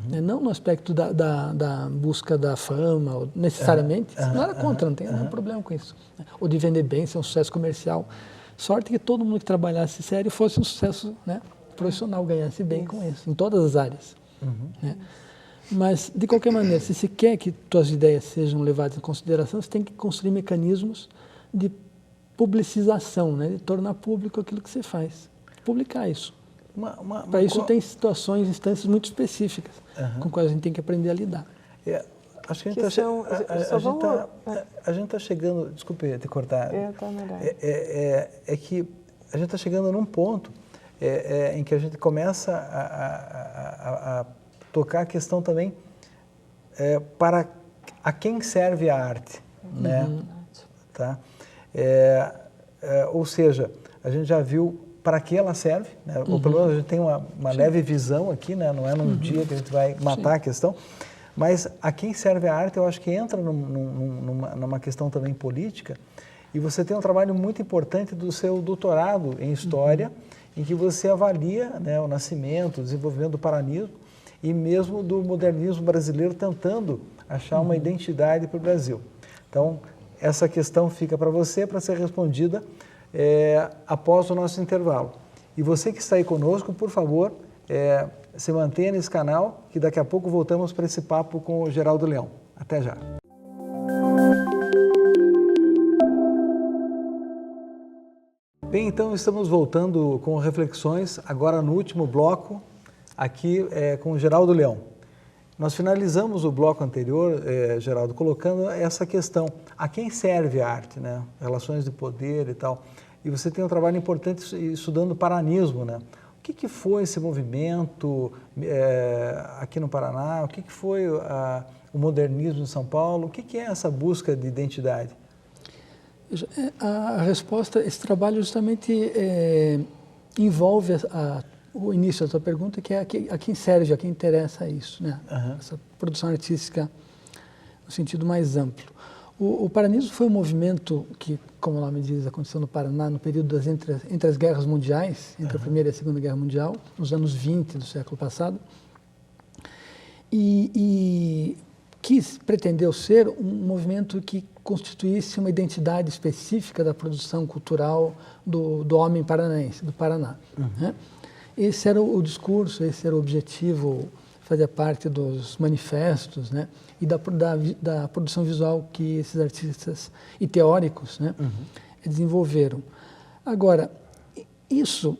né? Não no aspecto da busca da fama, necessariamente, nada contra, não tem nenhum problema com isso, né? Ou de vender bem, ser um sucesso comercial. Sorte que todo mundo que trabalhasse sério fosse um sucesso, né, profissional, ganhasse bem com isso, em todas as áreas, né? Mas, de qualquer maneira, se você quer que suas ideias sejam levadas em consideração, você tem que construir mecanismos de publicização, né, de tornar público aquilo que você faz, publicar isso. Para isso tem situações, instâncias muito específicas, com as quais a gente tem que aprender a lidar. Acho que a gente está chegando, desculpe te cortar, é que a gente está chegando num ponto em que a gente começa a tocar a questão também para a quem serve a arte, né? Tá? Ou seja, a gente já viu para que ela serve, né? Ou pelo menos a gente tem uma leve visão aqui, né? Não é num dia que a gente vai matar a questão, mas a quem serve a arte eu acho que entra numa questão também política, e você tem um trabalho muito importante do seu doutorado em História, em que você avalia, né, o nascimento, o desenvolvimento do paranismo e mesmo do modernismo brasileiro, tentando achar uma identidade para o Brasil. Então, essa questão fica para você, para ser respondida após o nosso intervalo. E você que está aí conosco, por favor, se mantenha nesse canal, que daqui a pouco voltamos para esse papo com o Geraldo Leão. Até já. Bem, então estamos voltando com reflexões, agora no último bloco, aqui com o Geraldo Leão. Nós finalizamos o bloco anterior, Geraldo, colocando essa questão, a quem serve a arte, né? Relações de poder e tal. E você tem um trabalho importante estudando paranismo, né? O que foi esse movimento aqui no Paraná? O que foi o modernismo em São Paulo? O que é essa busca de identidade? A resposta, esse trabalho justamente envolve o início da sua pergunta, que é a quem serve, a quem interessa isso, né? Essa produção artística no sentido mais amplo. O paranismo foi um movimento que, como o nome diz, aconteceu no Paraná no período entre as guerras mundiais, entre a Primeira e a Segunda Guerra Mundial, nos anos 20 do século passado, e pretendeu ser um movimento que constituísse uma identidade específica da produção cultural do homem paranaense, do Paraná. Né? Esse era o discurso, esse era o objetivo, fazia parte dos manifestos, né? E da produção visual que esses artistas e teóricos, né? Desenvolveram. Agora,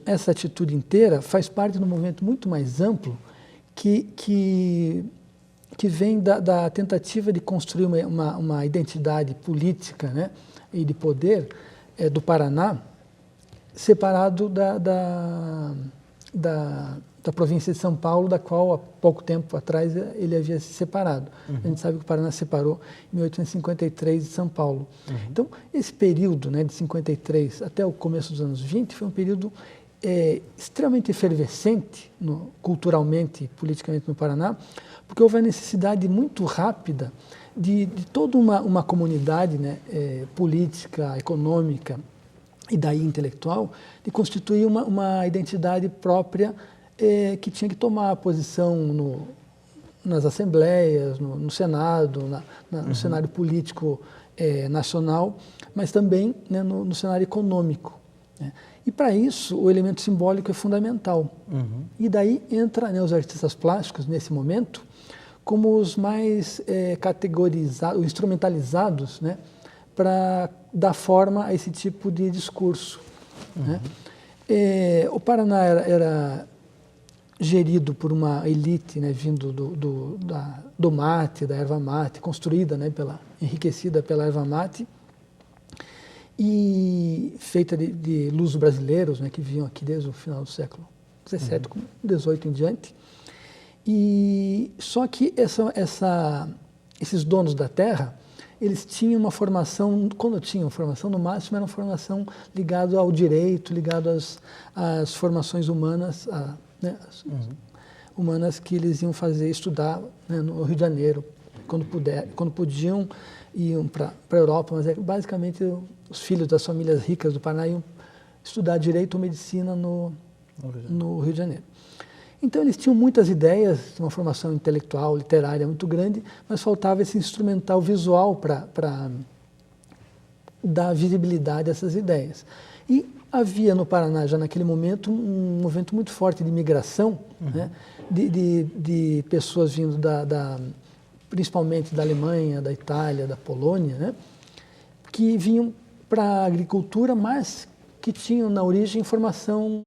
essa atitude inteira faz parte de um movimento muito mais amplo que vem da tentativa de construir uma identidade política, né? E de poder do Paraná, separado da província de São Paulo, da qual há pouco tempo atrás ele havia se separado. A gente sabe que o Paraná se separou em 1853 de São Paulo. Então, esse período, né, de 53 até o começo dos anos 20 foi um período extremamente efervescente culturalmente e politicamente no Paraná, porque houve a necessidade muito rápida de toda uma comunidade, né, política, econômica e daí intelectual, de constituir uma identidade própria que tinha que tomar posição nas assembleias, no Senado, no cenário político nacional, mas também, né, no cenário econômico. Né? E para isso o elemento simbólico é fundamental. E daí entra, né, os artistas plásticos nesse momento como os mais categorizados, instrumentalizados, né, para dar forma a esse tipo de discurso. Né? O Paraná era gerido por uma elite, né, vindo do mate, da erva mate, construída, né, enriquecida pela erva mate, e feita de luso-brasileiros, né, que vinham aqui desde o final do século XVII, com XVIII em diante. E só que esses donos da terra, eles tinham uma formação, quando tinham formação, no máximo era uma formação ligada ao direito, ligada às formações humanas, né, humanas que eles iam estudar, né, no Rio de Janeiro, quando podiam, iam para a Europa, mas basicamente os filhos das famílias ricas do Paraná iam estudar direito ou medicina no Rio de Janeiro. Então eles tinham muitas ideias, uma formação intelectual, literária muito grande, mas faltava esse instrumental visual para dar visibilidade a essas ideias. E havia no Paraná, já naquele momento, um movimento muito forte de imigração, né, de pessoas vindo principalmente da Alemanha, da Itália, da Polônia, né, que vinham para a agricultura, mas que tinham na origem formação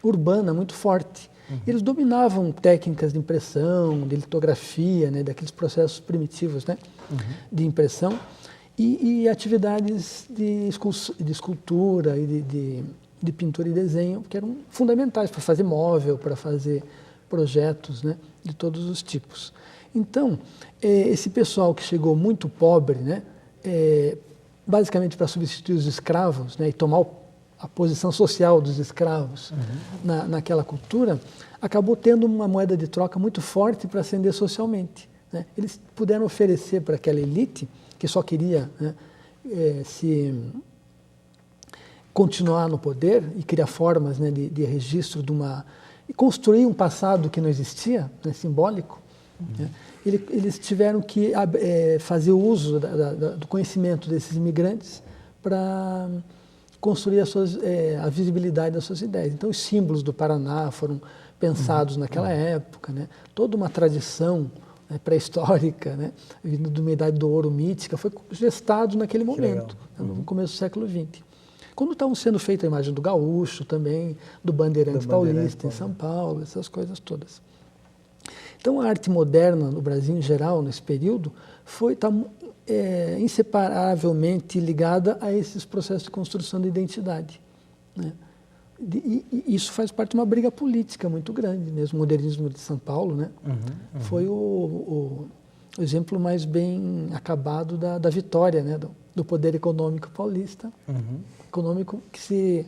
urbana muito forte. Eles dominavam técnicas de impressão, de litografia, né, daqueles processos primitivos, né, de impressão, e atividades de escultura e de pintura e desenho, que eram fundamentais para fazer móvel, para fazer projetos, né, de todos os tipos. Então, esse pessoal que chegou muito pobre, né, basicamente para substituir os escravos, né, e tomar a posição social dos escravos naquela cultura, acabou tendo uma moeda de troca muito forte para ascender socialmente. Né? Eles puderam oferecer para aquela elite, que só queria, né, continuar no poder e criar formas, né, de registro e construir um passado que não existia, né, simbólico, né? Eles tiveram que fazer uso do conhecimento desses imigrantes para construir a visibilidade das suas ideias. Então, os símbolos do Paraná foram pensados naquela época, né? Toda uma tradição, né, pré-histórica, né, vindo de uma idade do ouro mítica, foi gestado naquele momento, né, no começo do século XX. Quando estavam sendo feitas a imagem do gaúcho também, do bandeirante paulista em São Paulo, essas coisas todas. Então, a arte moderna no Brasil em geral, nesse período, está inseparavelmente ligada a esses processos de construção de identidade. Né? E isso faz parte de uma briga política muito grande mesmo. O modernismo de São Paulo, né, foi o exemplo mais bem acabado da vitória, né, do poder econômico paulista, econômico que se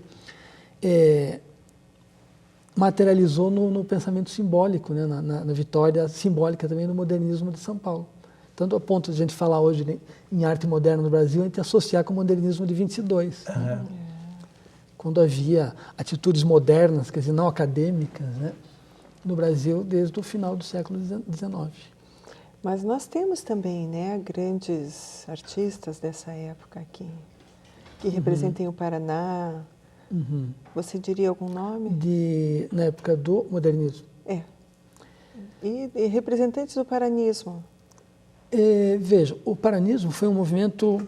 materializou no pensamento simbólico, né, na vitória simbólica também do modernismo de São Paulo, Tanto a ponto de a gente falar hoje em arte moderna no Brasil, a gente associar com o modernismo de 22. Quando havia atitudes modernas, quer dizer, não acadêmicas, né, no Brasil desde o final do século XIX. Mas nós temos também, né, grandes artistas dessa época aqui, que representem o Paraná. Você diria algum nome? Na época do modernismo? E representantes do paranismo? Veja, o paranismo foi um movimento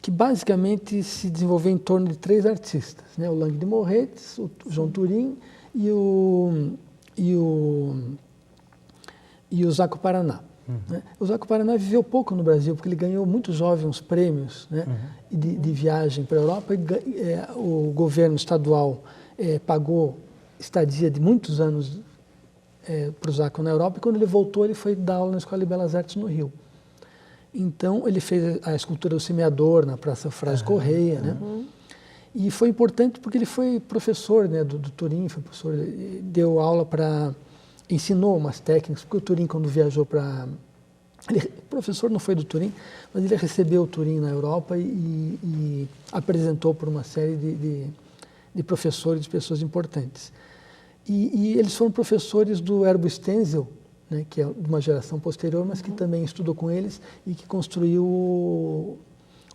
que basicamente se desenvolveu em torno de 3 artistas, né? O Lang de Morettes, o João Turim e o Zaco Paraná. Né? O Zaco Paraná viveu pouco no Brasil, porque ele ganhou muito jovem uns prêmios, né, de viagem para a Europa. O governo estadual pagou estadia de muitos anos para o Zaco na Europa, e quando ele voltou, ele foi dar aula na Escola de Belas Artes no Rio. Então, ele fez a escultura do Semeador na Praça Frás Correia, né? E foi importante porque ele foi professor, né, do Turim, foi professor, deu aula ensinou umas técnicas, porque o Turim, quando viajou o professor não foi do Turim, mas ele recebeu o Turim na Europa e apresentou por uma série de professores, de pessoas importantes. E eles foram professores do Erbo Stenzel, né, que é de uma geração posterior, mas que também estudou com eles e que construiu o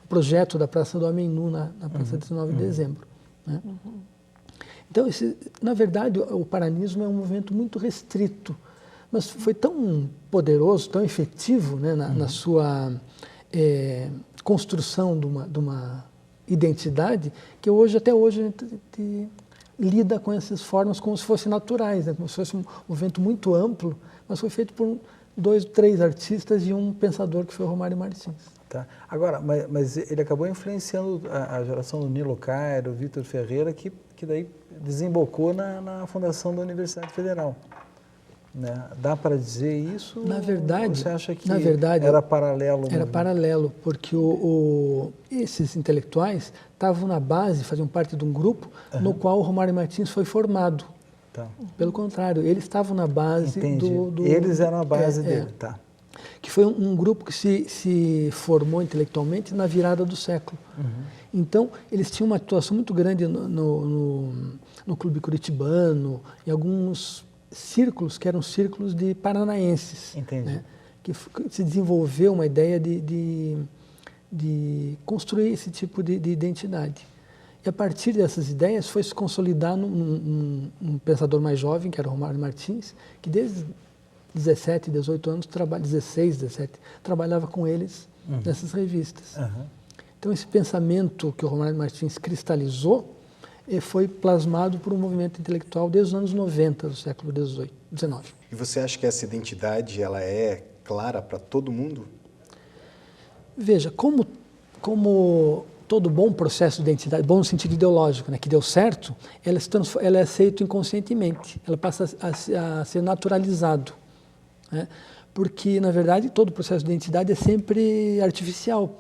projeto da Praça do Homem Nu na Praça 19 de Dezembro. Né? Então, na verdade, o paranismo é um movimento muito restrito, mas foi tão poderoso, tão efetivo, né, na sua construção de uma identidade, que até hoje a gente lida com essas formas como se fossem naturais, né, como se fosse um movimento muito amplo, mas foi feito por 2, 3 artistas e um pensador que foi o Romário Martins. Tá. Agora, mas ele acabou influenciando a geração do Nilo Cairo, Vitor Ferreira, que daí desembocou na fundação da Universidade Federal. Né? Dá para dizer isso? Na verdade, você acha que era paralelo? Era paralelo, porque esses intelectuais estavam na base, faziam parte de um grupo no qual o Romário Martins foi formado. Tá. Pelo contrário, eles estavam na base Eles eram a base dele, tá. Que foi um grupo que se formou intelectualmente na virada do século. Então, eles tinham uma atuação muito grande no Clube Curitibano, em alguns círculos que eram círculos de paranaenses. Entendi. Né? Que se desenvolveu uma ideia de construir esse tipo de identidade. E a partir dessas ideias foi se consolidar num pensador mais jovem, que era o Romário Martins, que desde 17, 18 anos, 16, 17, trabalhava com eles nessas revistas. Então, esse pensamento que o Romário Martins cristalizou foi plasmado por um movimento intelectual desde os anos 90 do século XIX. E você acha que essa identidade ela é clara para todo mundo? Veja, como todo bom processo de identidade, bom no sentido ideológico, né, que deu certo, ela é aceita inconscientemente, ela passa a ser naturalizado. Né? Porque, na verdade, todo processo de identidade é sempre artificial.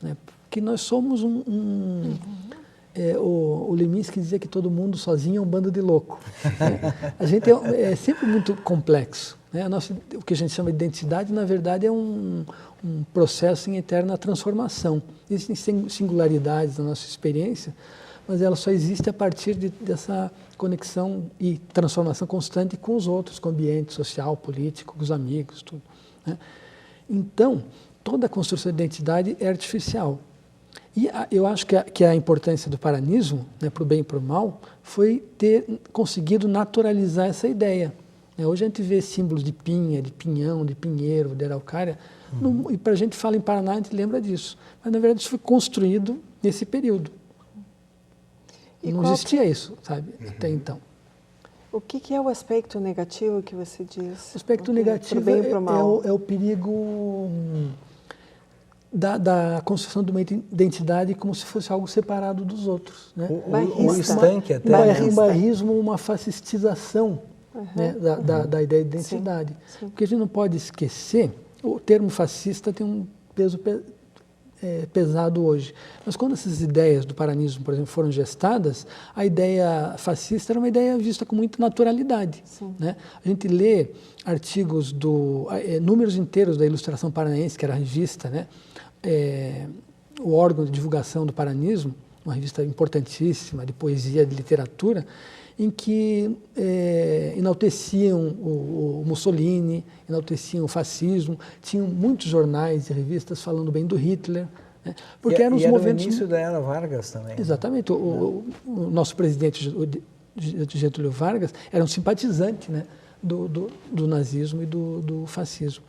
Né? Porque nós somos o Leminski dizia que todo mundo sozinho é um bando de louco. A gente é sempre muito complexo. Né? O que a gente chama de identidade, na verdade, é um processo em eterna transformação. Existem singularidades na nossa experiência, mas ela só existe a partir dessa conexão e transformação constante com os outros, com o ambiente social, político, com os amigos, tudo. Né? Então, toda a construção de identidade é artificial. E eu acho que a importância do paranismo, né, para o bem e para o mal, foi ter conseguido naturalizar essa ideia. Hoje a gente vê símbolos de pinha, de pinhão, de pinheiro, de araucária, e para a gente fala em Paraná, a gente lembra disso. Mas, na verdade, isso foi construído nesse período. E não existia isso, sabe, até então. O que é o aspecto negativo que você diz? O aspecto negativo é o perigo da construção de uma identidade como se fosse algo separado dos outros. Né? O estanque até. Um bairrismo, uma fascistização né, da ideia de identidade. Sim. Porque a gente não pode esquecer, o termo fascista tem um peso pesado hoje. Mas quando essas ideias do paranismo, por exemplo, foram gestadas, a ideia fascista era uma ideia vista com muita naturalidade. Né? A gente lê artigos números inteiros da Ilustração Paranaense, que era a revista, né? O órgão de divulgação do paranismo, uma revista importantíssima de poesia, de literatura, em que enalteciam o Mussolini, enalteciam o fascismo, tinham muitos jornais e revistas falando bem do Hitler, né? Porque eram os movimentos... o início da era Vargas também. Exatamente. Né? O nosso presidente Getúlio Vargas era um simpatizante, né, do nazismo e do fascismo.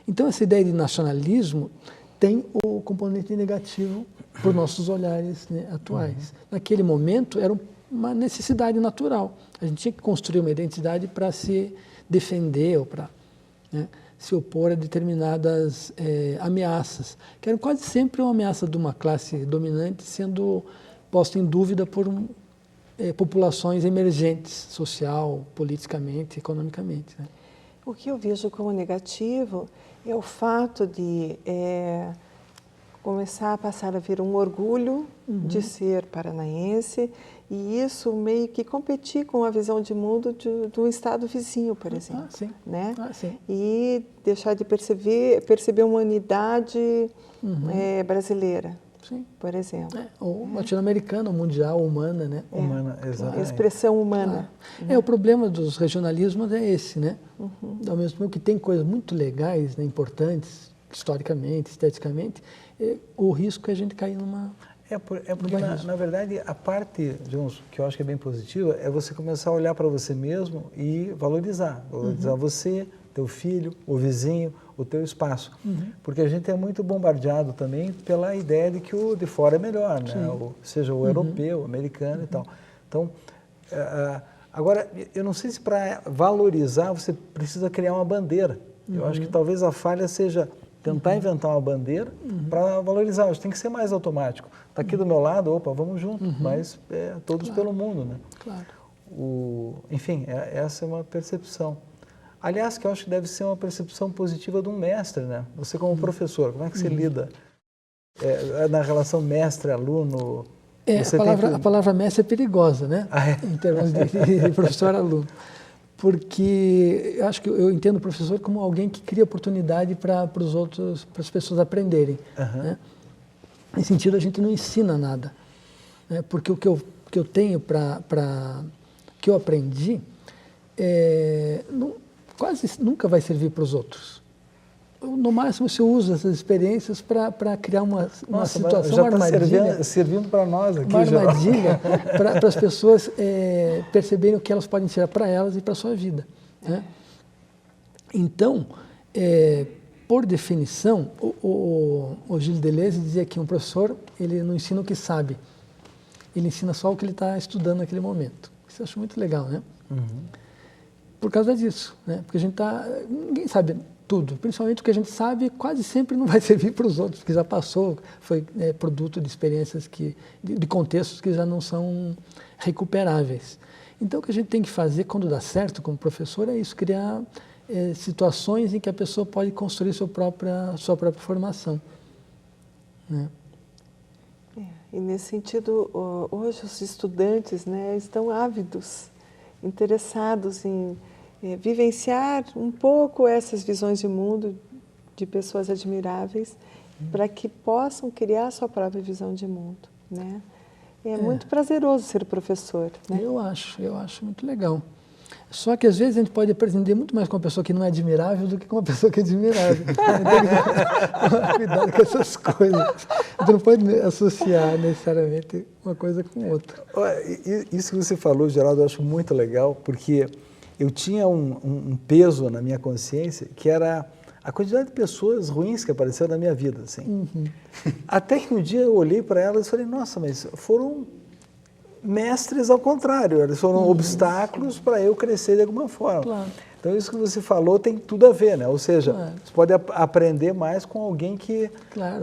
Então, essa ideia de nacionalismo tem o componente negativo por nossos olhares, né, atuais. Naquele momento, era uma necessidade natural. A gente tinha que construir uma identidade para se defender ou para, né, se opor a determinadas ameaças, que eram quase sempre uma ameaça de uma classe dominante sendo posta em dúvida por populações emergentes, social, politicamente, economicamente. Né? O que eu vejo como negativo é o fato de começar a passar a vir um orgulho de ser paranaense e isso meio que competir com a visão de mundo do estado vizinho, por exemplo. Sim. Né? Sim. E deixar de perceber uma unidade brasileira. Sim. Por exemplo. Ou latino-americana, ou mundial, humana, né? Humana, exatamente. A expressão humana. O problema dos regionalismos é esse, né? Ao mesmo tempo que tem coisas muito legais, né, importantes, historicamente, esteticamente, o risco é a gente cair numa... porque, na verdade, a parte, digamos, que eu acho que é bem positiva, é você começar a olhar para você mesmo e valorizar. Valorizar você, teu filho, o vizinho, o teu espaço. Porque a gente é muito bombardeado também pela ideia de que o de fora é melhor, né? Seja o europeu, o americano e tal. Então, agora, eu não sei se para valorizar você precisa criar uma bandeira. Eu acho que talvez a falha seja tentar inventar uma bandeira para valorizar. Acho que tem que ser mais automático. Está aqui do meu lado, opa, vamos junto, mas todos pelo mundo, né? Claro. Enfim, essa é uma percepção. Aliás, que eu acho que deve ser uma percepção positiva de um mestre, né? Você como professor, como é que você lida na relação mestre-aluno? A palavra mestre é perigosa, né? Em termos de professor-aluno. Porque eu acho que eu entendo o professor como alguém que cria oportunidade para as pessoas aprenderem. Né? Nesse sentido, a gente não ensina nada. Né? Porque o que eu tenho que eu aprendi, quase nunca vai servir para os outros. No máximo, você usa essas experiências para criar uma situação, uma armadilha. Servindo para nós aqui. Uma armadilha para as pessoas perceberem o que elas podem tirar para elas e para a sua vida. Né? Então, por definição, o Gilles Deleuze dizia que um professor ele não ensina o que sabe, ele ensina só o que ele está estudando naquele momento. Isso eu acho muito legal, né? Por causa disso, né? Porque ninguém sabe tudo, principalmente o que a gente sabe quase sempre não vai servir para os outros, porque já passou, foi produto de experiências de contextos que já não são recuperáveis. Então o que a gente tem que fazer quando dá certo como professor é isso, criar situações em que a pessoa pode construir sua própria formação. Né? E nesse sentido, hoje os estudantes, né, estão ávidos, interessados em vivenciar um pouco essas visões de mundo de pessoas admiráveis para que possam criar sua própria visão de mundo, né? É muito prazeroso ser professor, né? Eu acho muito legal. Só que às vezes a gente pode aprender muito mais com uma pessoa que não é admirável do que com uma pessoa que é admirável. Cuidado com essas coisas. Você não pode associar necessariamente uma coisa com outra. Isso que você falou, Geraldo, eu acho muito legal, porque eu tinha um peso na minha consciência que era a quantidade de pessoas ruins que apareceram na minha vida. Assim. Até que um dia eu olhei para elas e falei, nossa, mas foram mestres ao contrário, eles foram obstáculos para eu crescer de alguma forma. Claro. Então isso que você falou tem tudo a ver, né? Ou seja, você pode aprender mais com alguém que na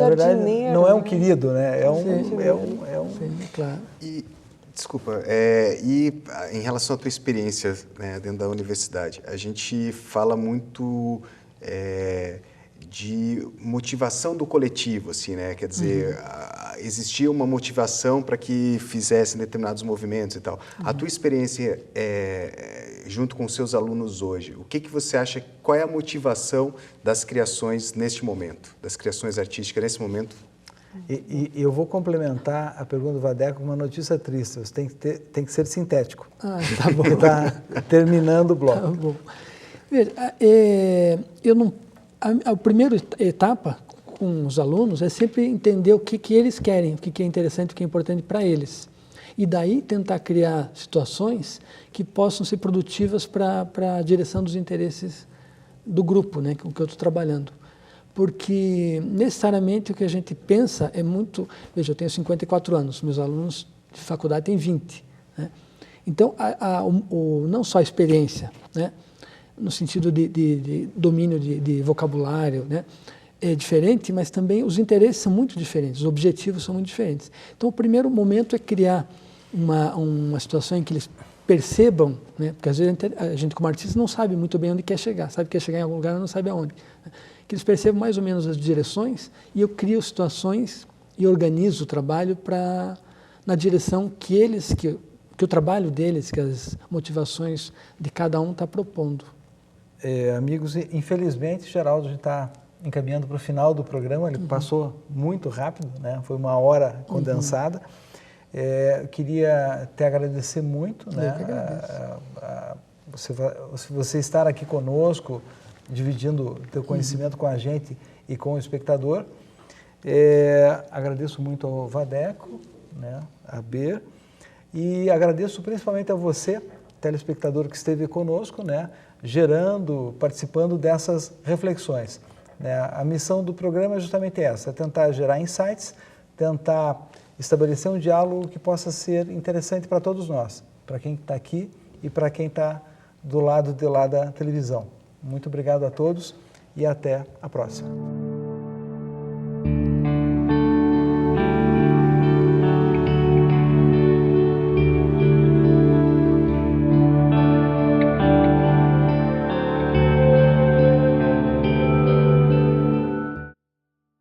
verdade não é um querido, né? Claro. Desculpa, e em relação à tua experiência, né, dentro da universidade, a gente fala muito de motivação do coletivo, assim, né? Quer dizer, existia uma motivação para que fizessem determinados movimentos e tal. A tua experiência junto com os seus alunos hoje, o que você acha, qual é a motivação das criações neste momento, das criações artísticas nesse momento? E eu vou complementar a pergunta do Vadeco com uma notícia triste. Você tem que ser sintético. Tá bom. Porque está terminando o bloco. Tá bom. Veja, a primeira etapa com os alunos é sempre entender o que eles querem, o que é interessante, o que é importante para eles. E daí tentar criar situações que possam ser produtivas para a direção dos interesses do grupo, né, com que eu estou trabalhando. Porque necessariamente o que a gente pensa é muito... Veja, eu tenho 54 anos, meus alunos de faculdade têm 20. Né? Então, não só a experiência, né, no sentido de domínio de vocabulário, né, é diferente, mas também os interesses são muito diferentes, os objetivos são muito diferentes. Então, o primeiro momento é criar uma situação em que eles percebam, né, porque às vezes a gente como artista não sabe muito bem onde quer chegar, sabe que quer chegar em algum lugar, mas não sabe aonde. Né? Que eles percebam mais ou menos as direções e eu crio situações e organizo o trabalho na direção que o trabalho deles, que as motivações de cada um está propondo. Amigos, infelizmente, Geraldo, a gente está encaminhando para o final do programa, ele passou muito rápido, né? Foi 1 hora condensada. Eu queria te agradecer muito, né? Você estar aqui conosco, dividindo o teu conhecimento com a gente e com o espectador. Agradeço muito ao Vadeco, né? A B, e agradeço principalmente a você, telespectador que esteve conosco, né? Participando dessas reflexões. A missão do programa é justamente essa, é tentar gerar insights, tentar estabelecer um diálogo que possa ser interessante para todos nós, para quem está aqui e para quem está do lado de lá da televisão. Muito obrigado a todos e até a próxima.